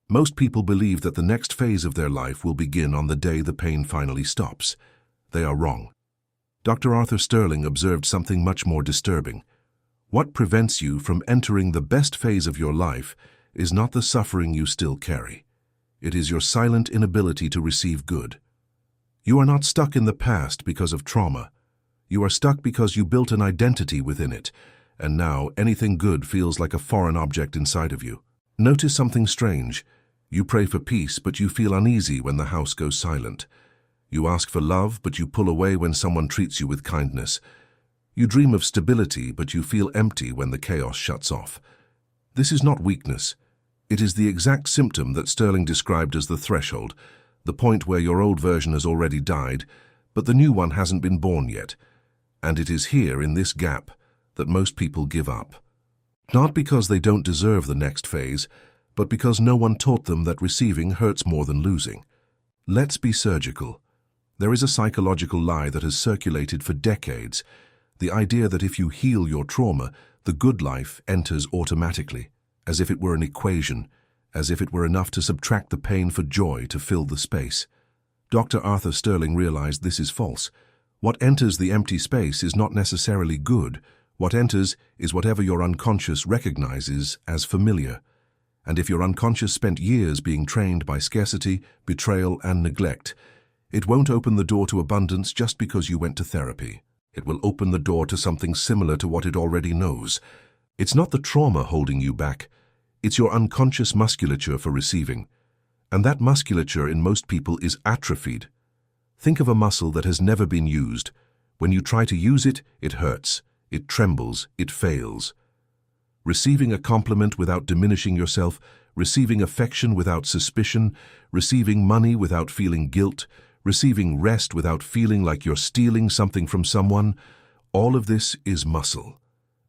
Most people believe that the next phase of their life will begin on the day the pain finally stops. They are wrong. Dr. Arthur Sterling observed something much more disturbing. What prevents you from entering the best phase of your life is not the suffering you still carry. It is your silent inability to receive good. You are not stuck in the past because of trauma. You are stuck because you built an identity within it, and now anything good feels like a foreign object inside of you. Notice something strange. You pray for peace, but you feel uneasy when the house goes silent. You ask for love, but you pull away when someone treats you with kindness. You dream of stability, but you feel empty when the chaos shuts off. This is not weakness. It is the exact symptom that Sterling described as the threshold, the point where your old version has already died, but the new one hasn't been born yet. And it is here, in this gap, that most people give up. Not because they don't deserve the next phase, but because no one taught them that receiving hurts more than losing. Let's be surgical. There is a psychological lie that has circulated for decades, the idea that if you heal your trauma, the good life enters automatically, as if it were an equation, as if it were enough to subtract the pain for joy to fill the space. Dr. Arthur Sterling realized this is false. What enters the empty space is not necessarily good. What enters is whatever your unconscious recognizes as familiar. And if your unconscious spent years being trained by scarcity, betrayal, and neglect, it won't open the door to abundance just because you went to therapy. It will open the door to something similar to what it already knows. It's not the trauma holding you back. It's your unconscious musculature for receiving. And that musculature in most people is atrophied. Think of a muscle that has never been used. When you try to use it, it hurts. It trembles. It fails. Receiving a compliment without diminishing yourself, receiving affection without suspicion, receiving money without feeling guilt, receiving rest without feeling like you're stealing something from someone, all of this is muscle.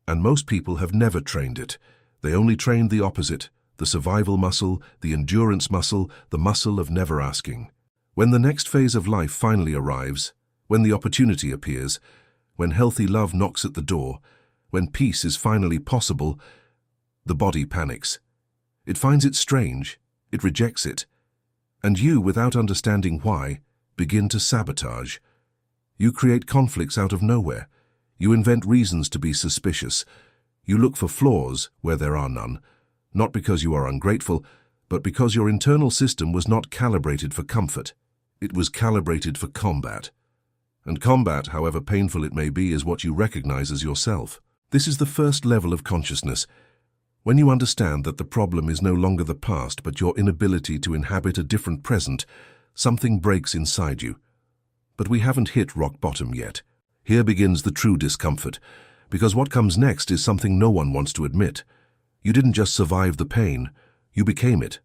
And most people have never trained it. They only trained the opposite, the survival muscle, the endurance muscle, the muscle of never asking. When the next phase of life finally arrives, when the opportunity appears, when healthy love knocks at the door, when peace is finally possible, the body panics. It finds it strange, it rejects it, and you, without understanding why, begin to sabotage. You create conflicts out of nowhere. You invent reasons to be suspicious. You look for flaws where there are none, not because you are ungrateful, but because your internal system was not calibrated for comfort. It was calibrated for combat. And combat, however painful it may be, is what you recognize as yourself. This is the first level of consciousness. When you understand that the problem is no longer the past, but your inability to inhabit a different present, something breaks inside you. But we haven't hit rock bottom yet. Here begins the true discomfort, because what comes next is something no one wants to admit. You didn't just survive the pain, you became it.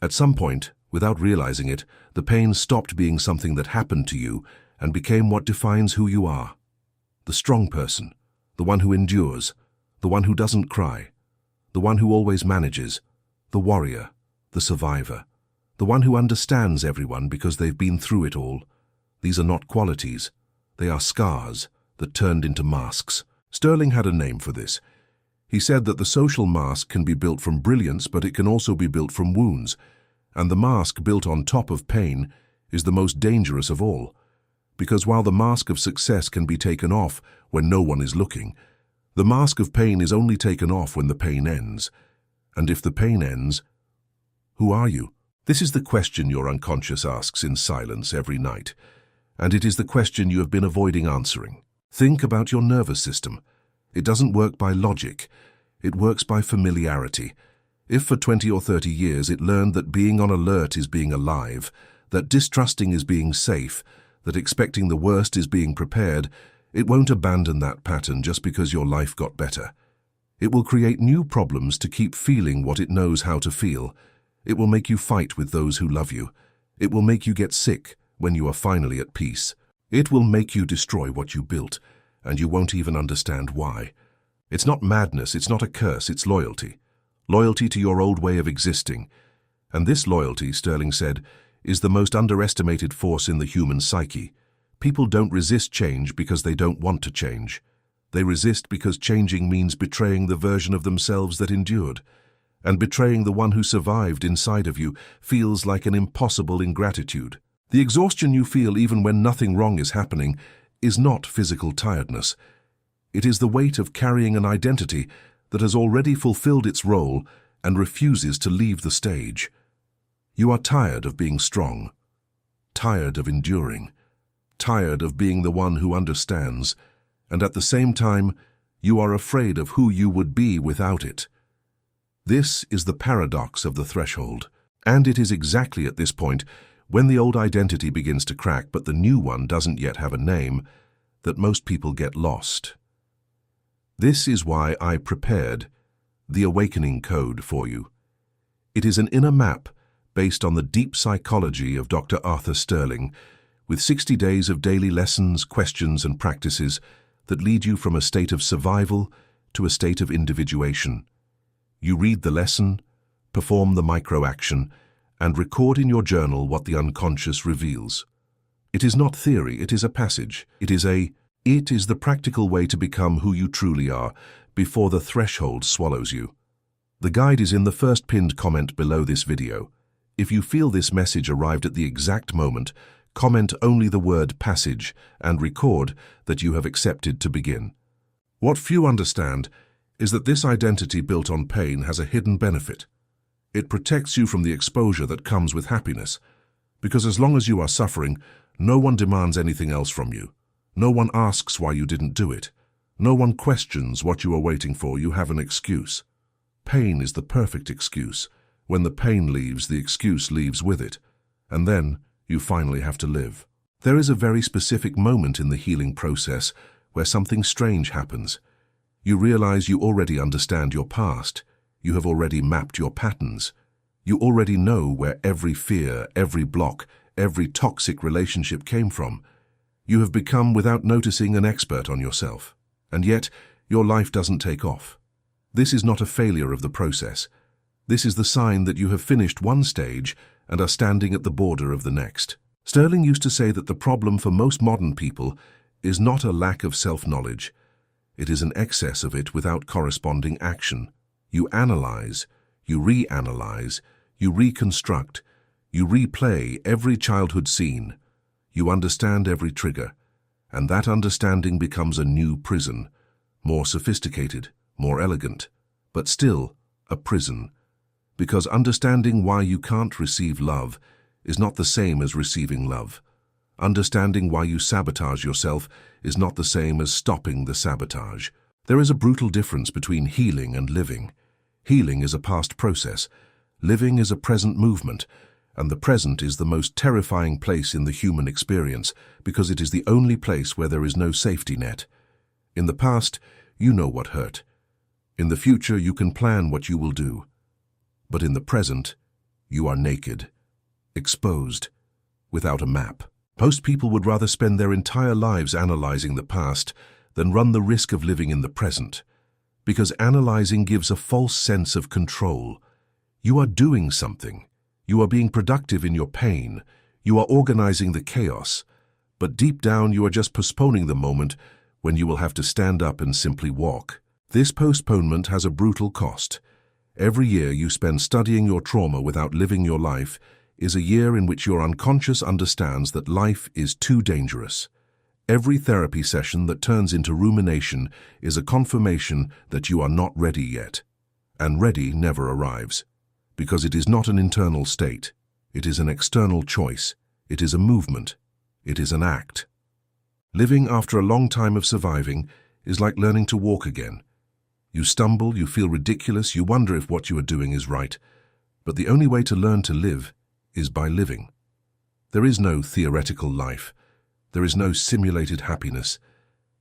At some point, without realizing it, the pain stopped being something that happened to you and became what defines who you are. The strong person, the one who endures, the one who doesn't cry, the one who always manages, the warrior, the survivor, the one who understands everyone because they've been through it all. These are not qualities. They are scars that turned into masks. Sterling had a name for this. He said that the social mask can be built from brilliance, but it can also be built from wounds. And the mask built on top of pain is the most dangerous of all. Because while the mask of success can be taken off when no one is looking, the mask of pain is only taken off when the pain ends. And if the pain ends, who are you? This is the question your unconscious asks in silence every night. And it is the question you have been avoiding answering. Think about your nervous system. It doesn't work by logic. It works by familiarity. If for 20 or 30 years it learned that being on alert is being alive, that distrusting is being safe, that expecting the worst is being prepared, it won't abandon that pattern just because your life got better. It will create new problems to keep feeling what it knows how to feel. It will make you fight with those who love you. It will make you get sick when you are finally at peace. It will make you destroy what you built, and you won't even understand why. It's not madness, it's not a curse, it's loyalty. Loyalty to your old way of existing. And this loyalty, Sterling said, is the most underestimated force in the human psyche. People don't resist change because they don't want to change. They resist because changing means betraying the version of themselves that endured. and betraying the one who survived inside of you feels like an impossible ingratitude. The exhaustion you feel even when nothing wrong is happening is not physical tiredness. It is the weight of carrying an identity that has already fulfilled its role and refuses to leave the stage. You are tired of being strong, tired of enduring, tired of being the one who understands, and at the same time, you are afraid of who you would be without it. This is the paradox of the threshold, and it is exactly at this point, when the old identity begins to crack but the new one doesn't yet have a name, that most people get lost. This is why I prepared the Awakening Code for you. It is an inner map based on the deep psychology of Dr. Arthur Sterling, with 60 days of daily lessons, questions, and practices that lead you from a state of survival to a state of individuation. You read the lesson, perform the micro-action, and record in your journal what the unconscious reveals. It is not theory, it is a passage. It is the practical way to become who you truly are before the threshold swallows you. The guide is in the first pinned comment below this video. If you feel this message arrived at the exact moment, comment only the word passage and record that you have accepted to begin. What few understand is that this identity built on pain has a hidden benefit. It protects you from the exposure that comes with happiness, because as long as you are suffering, no one demands anything else from you. No one asks why you didn't do it. No one questions what you are waiting for. You have an excuse. Pain is the perfect excuse. When the pain leaves, the excuse leaves with it, and then you finally have to live. There is a very specific moment in the healing process where something strange happens. You realize you already understand your past. You have already mapped your patterns. You already know where every fear, every block, every toxic relationship came from. You have become, without noticing, an expert on yourself. And yet, your life doesn't take off. This is not a failure of the process. This is the sign that you have finished one stage and are standing at the border of the next. Sterling used to say that the problem for most modern people is not a lack of self-knowledge. It is an excess of it without corresponding action. You analyze, you reanalyze, you reconstruct, you replay every childhood scene. You understand every trigger, and that understanding becomes a new prison, more sophisticated, more elegant, but still a prison. Because understanding why you can't receive love is not the same as receiving love. Understanding why you sabotage yourself is not the same as stopping the sabotage. There is a brutal difference between healing and living. Healing is a past process. Living is a present movement, and the present is the most terrifying place in the human experience because it is the only place where there is no safety net. In the past, you know what hurt. In the future, you can plan what you will do. But in the present, you are naked, exposed, without a map. Most people would rather spend their entire lives analyzing the past than run the risk of living in the present, because analyzing gives a false sense of control. You are doing something. You are being productive in your pain. You are organizing the chaos. But deep down, you are just postponing the moment when you will have to stand up and simply walk. This postponement has a brutal cost. Every year you spend studying your trauma without living your life is a year in which your unconscious understands that life is too dangerous. Every therapy session that turns into rumination is a confirmation that you are not ready yet. And ready never arrives, because it is not an internal state. It is an external choice. It is a movement. It is an act. Living after a long time of surviving is like learning to walk again. You stumble, you feel ridiculous, you wonder if what you are doing is right. But the only way to learn to live is by living. There is no theoretical life. There is no simulated happiness.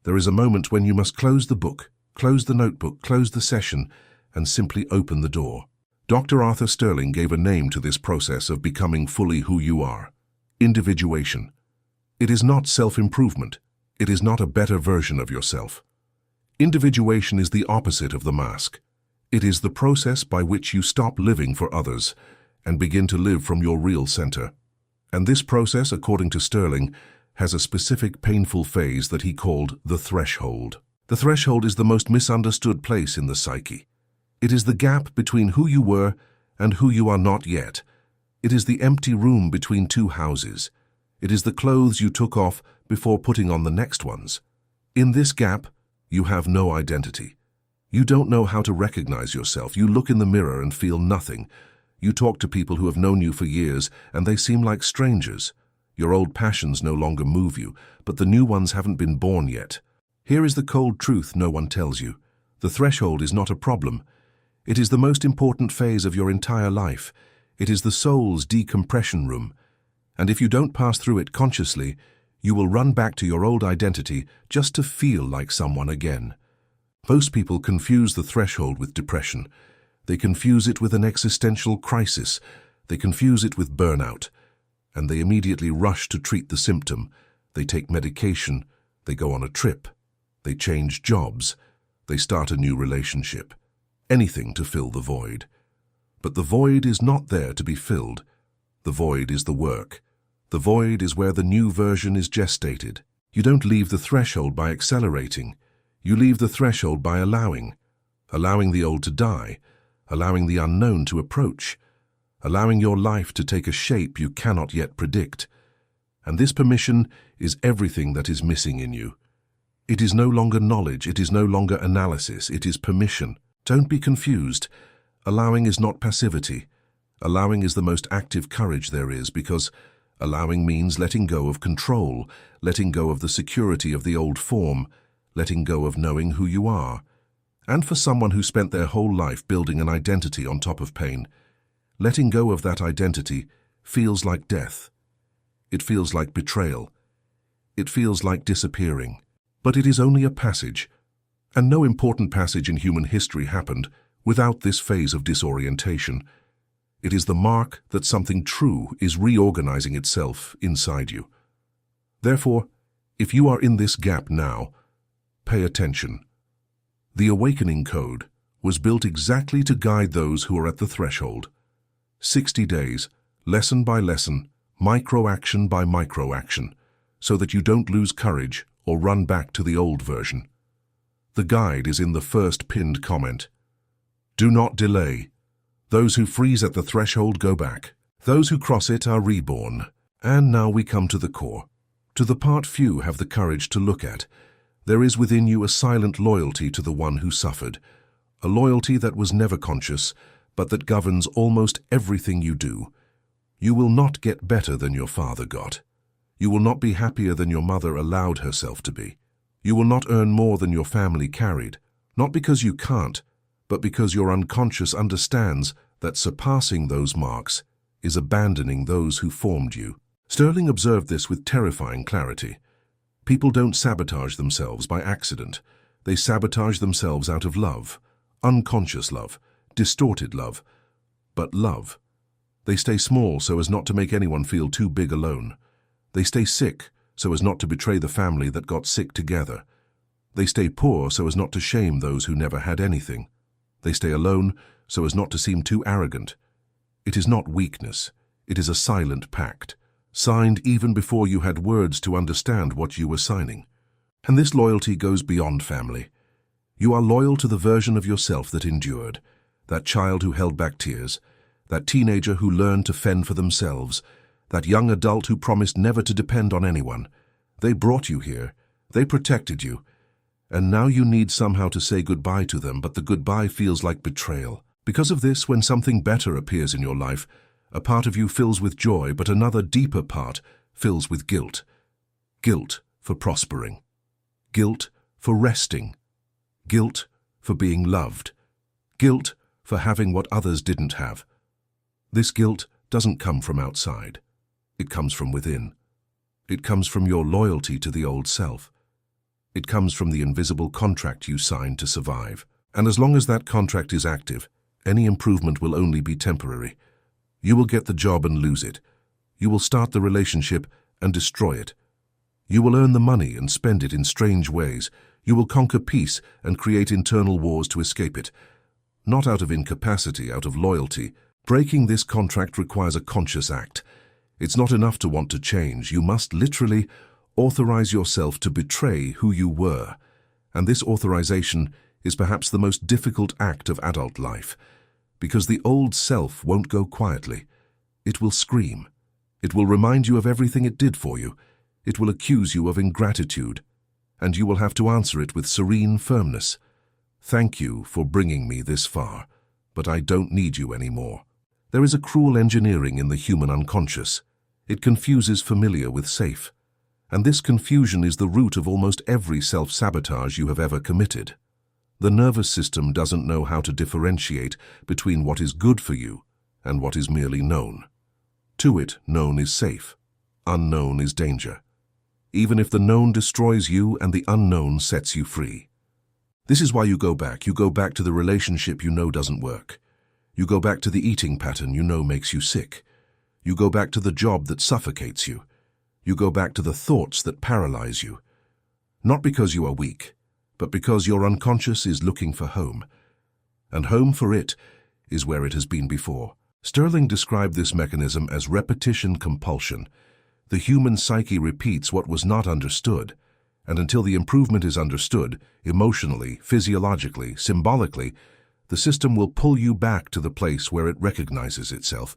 There is a moment when you must close the book, close the notebook, close the session, and simply open the door. Dr. Arthur Sterling gave a name to this process of becoming fully who you are. Individuation. It is not self-improvement. It is not a better version of yourself. Individuation is the opposite of the mask. It is the process by which you stop living for others and begin to live from your real center. And this process, according to Sterling, has a specific painful phase that he called the threshold. The threshold is the most misunderstood place in the psyche. It is the gap between who you were and who you are not yet. It is the empty room between two houses. It is the clothes you took off before putting on the next ones. In this gap, you have no identity. You don't know how to recognize yourself. You look in the mirror and feel nothing. You talk to people who have known you for years, and they seem like strangers. Your old passions no longer move you, but the new ones haven't been born yet. Here is the cold truth no one tells you. The threshold is not a problem. It is the most important phase of your entire life. It is the soul's decompression room. And if you don't pass through it consciously, you will run back to your old identity just to feel like someone again. Most people confuse the threshold with depression. They confuse it with an existential crisis. They confuse it with burnout. And they immediately rush to treat the symptom. They take medication. They go on a trip. They change jobs. They start a new relationship. Anything to fill the void. But the void is not there to be filled. The void is the work. The void is where the new version is gestated. You don't leave the threshold by accelerating. You leave the threshold by allowing the old to die, allowing the unknown to approach, allowing your life to take a shape you cannot yet predict. And this permission is everything that is missing in you. It is no longer knowledge, it is no longer analysis, it is permission. Don't be confused. Allowing is not passivity. Allowing is the most active courage there is, because allowing means letting go of control, letting go of the security of the old form, letting go of knowing who you are. And for someone who spent their whole life building an identity on top of pain, letting go of that identity feels like death. It feels like betrayal. It feels like disappearing. But it is only a passage, and no important passage in human history happened without this phase of disorientation. It is the mark that something true is reorganizing itself inside you. Therefore, if you are in this gap now, pay attention. The awakening code was built exactly to guide those who are at the threshold. 60 days, lesson by lesson, micro-action by micro-action, so that you don't lose courage or run back to the old version. The guide is in the first pinned comment. Do not delay. Those who freeze at the threshold go back. Those who cross it are reborn. And now we come to the core, to the part few have the courage to look at. There is within you a silent loyalty to the one who suffered, a loyalty that was never conscious, but that governs almost everything you do. You will not get better than your father got. You will not be happier than your mother allowed herself to be. You will not earn more than your family carried, not because you can't, but because your unconscious understands that surpassing those marks is abandoning those who formed you. Sterling observed this with terrifying clarity. People don't sabotage themselves by accident. They sabotage themselves out of love, unconscious love, distorted love, but love. They stay small so as not to make anyone feel too big alone. They stay sick so as not to betray the family that got sick together. They stay poor so as not to shame those who never had anything. They stay alone so as not to seem too arrogant. It is not weakness. It is a silent pact, signed even before you had words to understand what you were signing. And this loyalty goes beyond family. You are loyal to the version of yourself that endured, that child who held back tears, that teenager who learned to fend for themselves, that young adult who promised never to depend on anyone. They brought you here. They protected you. And now you need somehow to say goodbye to them, but the goodbye feels like betrayal. Because of this, when something better appears in your life, a part of you fills with joy, but another deeper part fills with guilt. Guilt for prospering. Guilt for resting. Guilt for being loved. Guilt for having what others didn't have. This guilt doesn't come from outside. It comes from within. It comes from your loyalty to the old self. It comes from the invisible contract you signed to survive. And as long as that contract is active, any improvement will only be temporary. You will get the job and lose it. You will start the relationship and destroy it. You will earn the money and spend it in strange ways. You will conquer peace and create internal wars to escape it. Not out of incapacity, out of loyalty. Breaking this contract requires a conscious act. It's not enough to want to change. You must literally authorize yourself to betray who you were. And this authorization is perhaps the most difficult act of adult life, because the old self won't go quietly. It will scream. It will remind you of everything it did for you. It will accuse you of ingratitude, and you will have to answer it with serene firmness. Thank you for bringing me this far, but I don't need you anymore. There is a cruel engineering in the human unconscious. It confuses familiar with safe, and this confusion is the root of almost every self-sabotage you have ever committed. The nervous system doesn't know how to differentiate between what is good for you and what is merely known. To it, known is safe. Unknown is danger. Even if the known destroys you and the unknown sets you free. This is why you go back. You go back to the relationship you know doesn't work. You go back to the eating pattern you know makes you sick. You go back to the job that suffocates you. You go back to the thoughts that paralyze you. Not because you are weak, but because your unconscious is looking for home. And home for it is where it has been before. Sterling described this mechanism as repetition compulsion. The human psyche repeats what was not understood, and until the improvement is understood, emotionally, physiologically, symbolically, the system will pull you back to the place where it recognizes itself.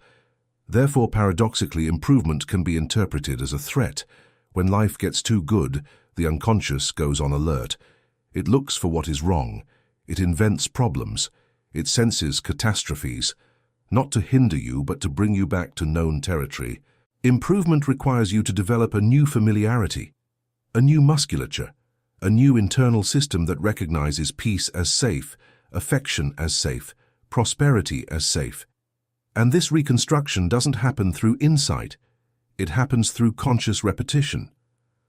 Therefore, paradoxically, improvement can be interpreted as a threat. When life gets too good, the unconscious goes on alert. It looks for what is wrong. It invents problems. It senses catastrophes, not to hinder you, but to bring you back to known territory. Improvement requires you to develop a new familiarity, a new musculature, a new internal system that recognizes peace as safe, affection as safe, prosperity as safe. And this reconstruction doesn't happen through insight. It happens through conscious repetition,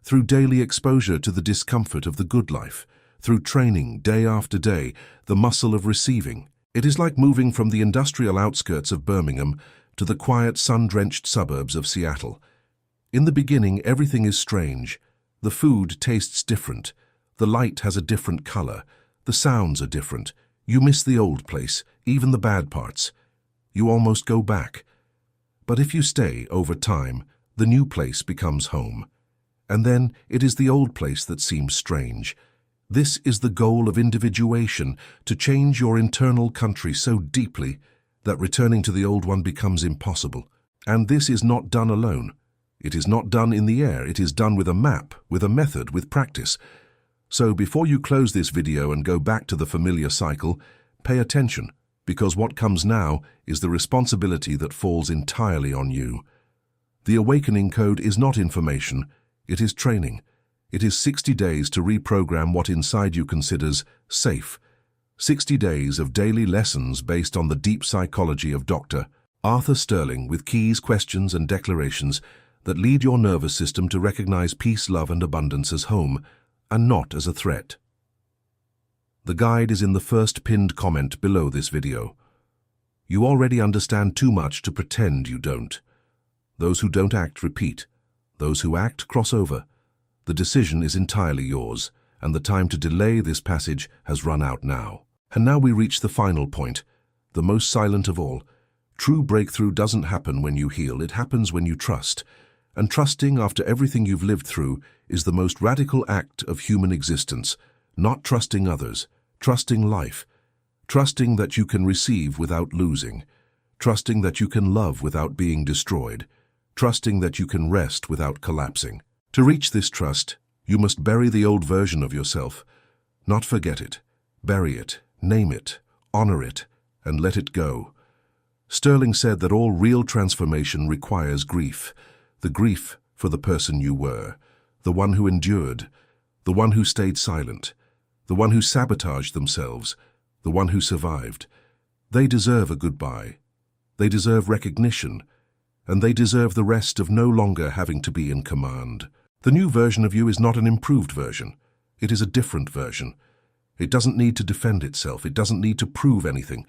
through daily exposure to the discomfort of the good life, through training day after day, the muscle of receiving. It is like moving from the industrial outskirts of Birmingham to the quiet, sun-drenched suburbs of Seattle. In the beginning, everything is strange. The food tastes different. The light has a different color. The sounds are different. You miss the old place, even the bad parts. You almost go back. But if you stay, over time, the new place becomes home. And then it is the old place that seems strange. This is the goal of individuation, to change your internal country so deeply that returning to the old one becomes impossible. And this is not done alone. It is not done in the air. It is done with a map, with a method, with practice. So before you close this video and go back to the familiar cycle, pay attention, because what comes now is the responsibility that falls entirely on you. The awakening code is not information, it is training. It is 60 days to reprogram what inside you considers safe. 60 days of daily lessons based on the deep psychology of Dr. Arthur Sterling, with keys, questions, and declarations that lead your nervous system to recognize peace, love, and abundance as home, and not as a threat. The guide is in the first pinned comment below this video. You already understand too much to pretend you don't. Those who don't act repeat. Those who act cross over. The decision is entirely yours, and the time to delay this passage has run out now. And now we reach the final point, the most silent of all. True breakthrough doesn't happen when you heal, it happens when you trust. And trusting, after everything you've lived through, is the most radical act of human existence. Not trusting others, trusting life. Trusting that you can receive without losing. Trusting that you can love without being destroyed. Trusting that you can rest without collapsing. To reach this trust, you must bury the old version of yourself. Not forget it. Bury it, name it, honor it, and let it go. Sterling said that all real transformation requires grief. The grief for the person you were, the one who endured, the one who stayed silent, the one who sabotaged themselves, the one who survived. They deserve a goodbye. They deserve recognition, and they deserve the rest of no longer having to be in command. The new version of you is not an improved version. It is a different version. It doesn't need to defend itself. It doesn't need to prove anything.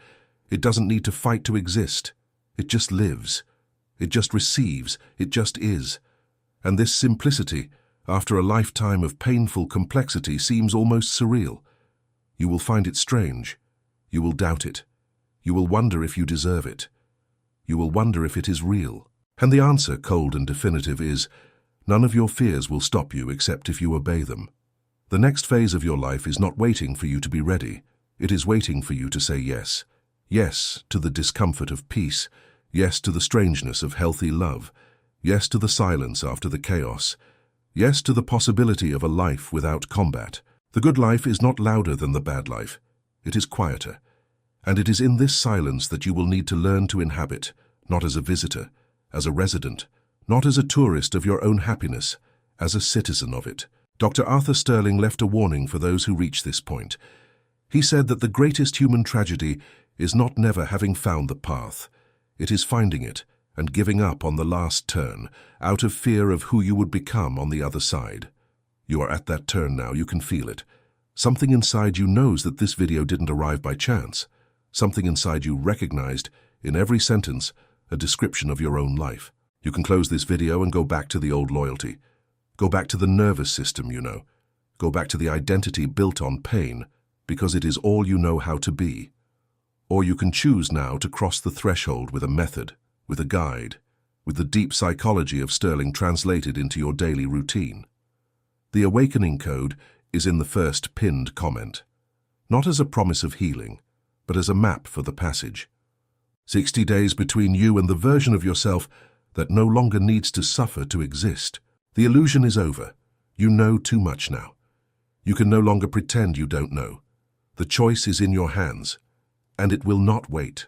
It doesn't need to fight to exist. It just lives. It just receives. It just is. And this simplicity, after a lifetime of painful complexity, seems almost surreal. You will find it strange. You will doubt it. You will wonder if you deserve it. You will wonder if it is real. And the answer, cold and definitive, is none of your fears will stop you except if you obey them. The next phase of your life is not waiting for you to be ready. It is waiting for you to say yes. Yes to the discomfort of peace. Yes to the strangeness of healthy love. Yes to the silence after the chaos. Yes to the possibility of a life without combat. The good life is not louder than the bad life. It is quieter. And it is in this silence that you will need to learn to inhabit, not as a visitor, as a resident, not as a tourist of your own happiness, as a citizen of it. Dr. Arthur Sterling left a warning for those who reach this point. He said that the greatest human tragedy is not never having found the path. It is finding it and giving up on the last turn, out of fear of who you would become on the other side. You are at that turn now, you can feel it. Something inside you knows that this video didn't arrive by chance. Something inside you recognized, in every sentence, a description of your own life. You can close this video and go back to the old loyalty. Go back to the nervous system you know. Go back to the identity built on pain, because it is all you know how to be. Or you can choose now to cross the threshold with a method, with a guide, with the deep psychology of Sterling translated into your daily routine. The awakening code is in the first pinned comment, not as a promise of healing, but as a map for the passage. 60 days between you and the version of yourself that no longer needs to suffer to exist. The illusion is over. You know too much now. You can no longer pretend you don't know. The choice is in your hands, and it will not wait.